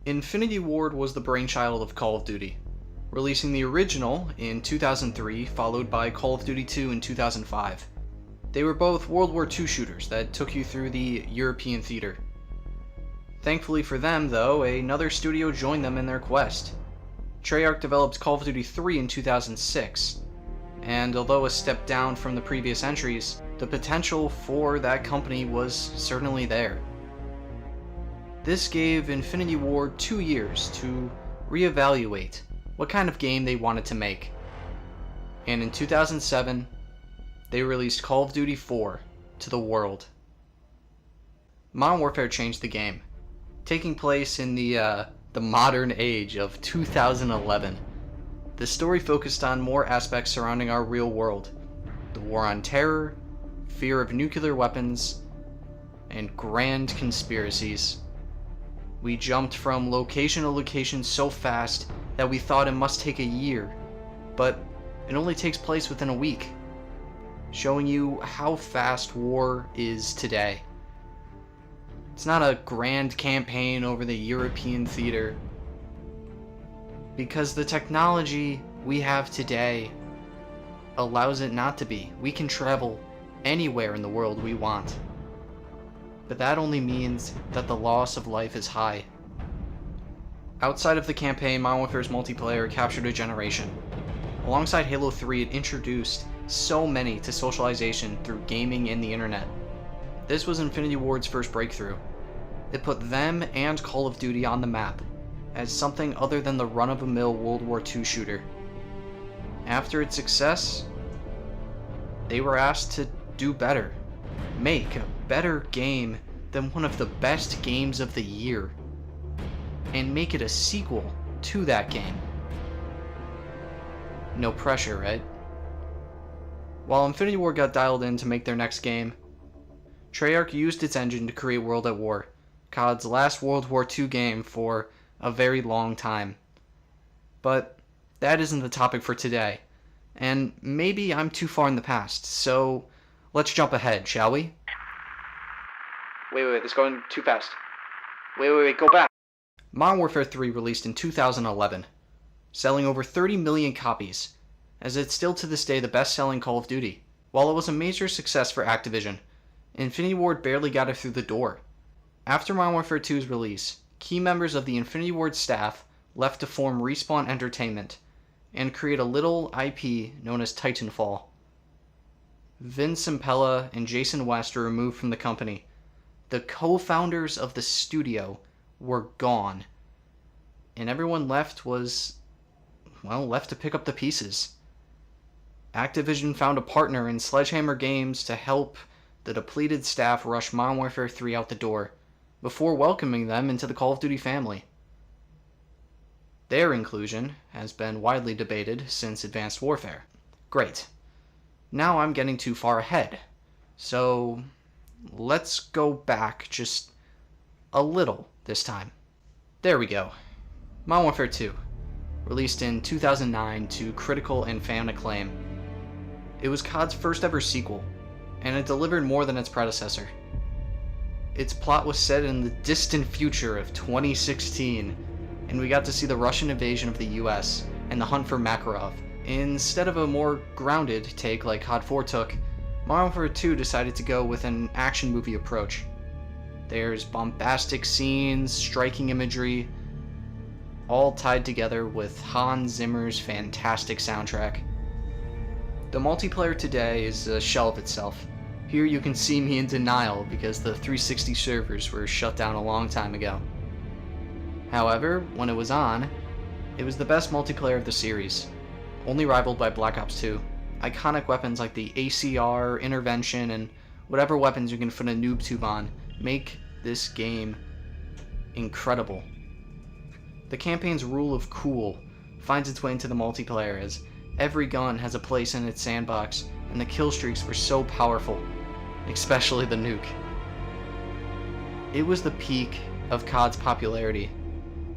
Infinity Ward was the brainchild of Call of Duty, releasing the original in 2003, followed by Call of Duty 2 in 2005. They were both World War II shooters that took you through the European theater. Thankfully for them, though, another studio joined them in their quest. Treyarch developed Call of Duty 3 in 2006, and although a step down from the previous entries, the potential for that company was certainly there. This gave Infinity Ward 2 years to reevaluate what kind of game they wanted to make. And in 2007, they released Call of Duty 4 to the world. Modern Warfare changed the game, taking place in the modern age of 2011. The story focused on more aspects surrounding our real world: the war on terror, fear of nuclear weapons, and grand conspiracies. We jumped from location to location so fast that we thought it must take a year, but it only takes place within a week, showing you how fast war is today. It's not a grand campaign over the European theater, because the technology we have today allows it not to be. We can travel anywhere in the world we want. But that only means that the loss of life is high. Outside of the campaign, Modern Warfare's multiplayer captured a generation. Alongside Halo 3, it introduced so many to socialization through gaming and the internet. This was Infinity Ward's first breakthrough. It put them and Call of Duty on the map as something other than the run-of-the-mill World War II shooter. After its success, they were asked to do better. Make a better game than one of the best games of the year, and make it a sequel to that game. No pressure, right? While Infinity Ward got dialed in to make their next game, Treyarch used its engine to create World at War, COD's last World War II game for a very long time. But that isn't the topic for today, and maybe I'm too far in the past, so let's jump ahead, shall we? Wait, this is going too fast. Wait, go back. Modern Warfare 3 released in 2011, selling over 30 million copies, as it's still to this day the best-selling Call of Duty. While it was a major success for Activision, Infinity Ward barely got it through the door. After Modern Warfare 2's release, key members of the Infinity Ward staff left to form Respawn Entertainment and create a little IP known as Titanfall. Vince Impella and Jason West were removed from the company. The co-founders of the studio were gone, and everyone left was, left to pick up the pieces. Activision found a partner in Sledgehammer Games to help the depleted staff rush Modern Warfare 3 out the door, before welcoming them into the Call of Duty family. Their inclusion has been widely debated since Advanced Warfare. Great. Now I'm getting too far ahead, so let's go back just a little this time. There we go. Modern Warfare 2, released in 2009 to critical and fan acclaim. It was COD's first ever sequel, and it delivered more than its predecessor. Its plot was set in the distant future of 2016, and we got to see the Russian invasion of the US and the hunt for Makarov. Instead of a more grounded take like COD 4 took, Modern Warfare 2 decided to go with an action movie approach. There's bombastic scenes, striking imagery, all tied together with Hans Zimmer's fantastic soundtrack. The multiplayer today is a shell of itself. Here you can see me in denial because the 360 servers were shut down a long time ago. However, when it was on, it was the best multiplayer of the series, only rivaled by Black Ops 2. Iconic weapons like the ACR, Intervention, and whatever weapons you can put a noob tube on make this game incredible. The campaign's rule of cool finds its way into the multiplayer as every gun has a place in its sandbox, and the kill streaks were so powerful, especially the nuke. It was the peak of COD's popularity,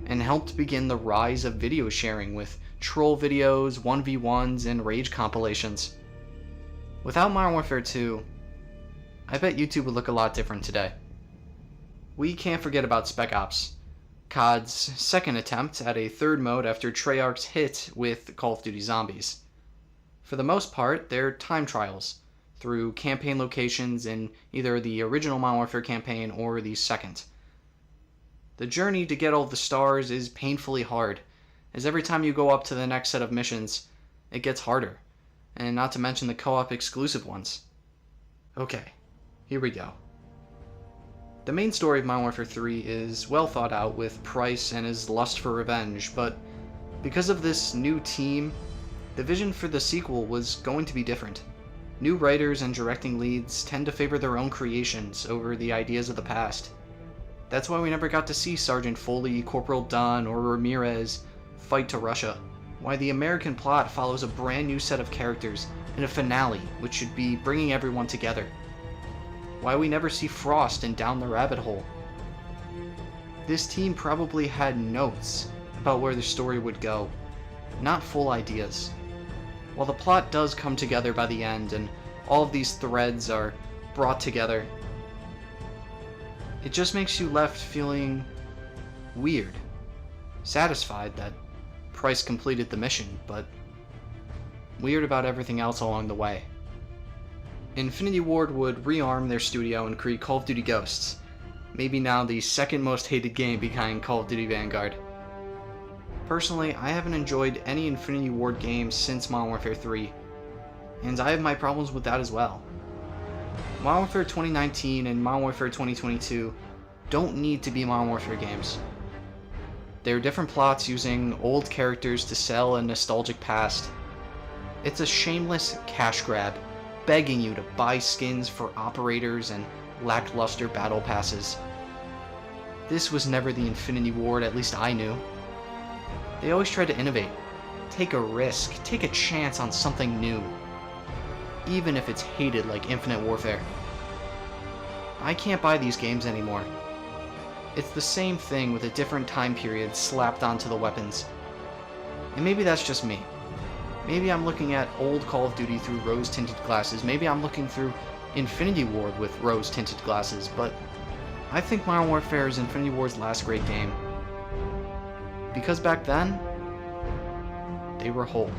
and helped begin the rise of video sharing with troll videos, 1v1s, and rage compilations. Without Modern Warfare 2, I bet YouTube would look a lot different today. We can't forget about Spec Ops, COD's second attempt at a third mode after Treyarch's hit with Call of Duty Zombies. For the most part, they're time trials through campaign locations in either the original Modern Warfare campaign or the second. The journey to get all the stars is painfully hard, as every time you go up to the next set of missions, it gets harder, and not to mention the co-op exclusive ones. Okay, here we go. The main story of Modern Warfare 3 is well thought out with Price and his lust for revenge, but because of this new team, the vision for the sequel was going to be different. New writers and directing leads tend to favor their own creations over the ideas of the past. That's why we never got to see Sergeant Foley, Corporal Dunn, or Ramirez fight to Russia. Why the American plot follows a brand new set of characters in a finale which should be bringing everyone together. Why we never see Frost in Down the Rabbit Hole. This team probably had notes about where the story would go, not full ideas. While the plot does come together by the end and all of these threads are brought together, it just makes you left feeling weird, satisfied that Price completed the mission, but weird about everything else along the way. Infinity Ward would rearm their studio and create Call of Duty Ghosts, maybe now the second most hated game behind Call of Duty Vanguard. Personally, I haven't enjoyed any Infinity Ward games since Modern Warfare 3, and I have my problems with that as well. Modern Warfare 2019 and Modern Warfare 2022 don't need to be Modern Warfare games. They're different plots using old characters to sell a nostalgic past. It's a shameless cash grab, begging you to buy skins for operators and lackluster battle passes. This was never the Infinity Ward, at least I knew. They always tried to innovate, take a risk, take a chance on something new, even if it's hated like Infinite Warfare. I can't buy these games anymore. It's the same thing with a different time period slapped onto the weapons. And maybe that's just me. Maybe I'm looking at old Call of Duty through rose-tinted glasses. Maybe I'm looking through Infinity Ward with rose-tinted glasses, but I think Modern Warfare is Infinity Ward's last great game. Because back then, they were whole.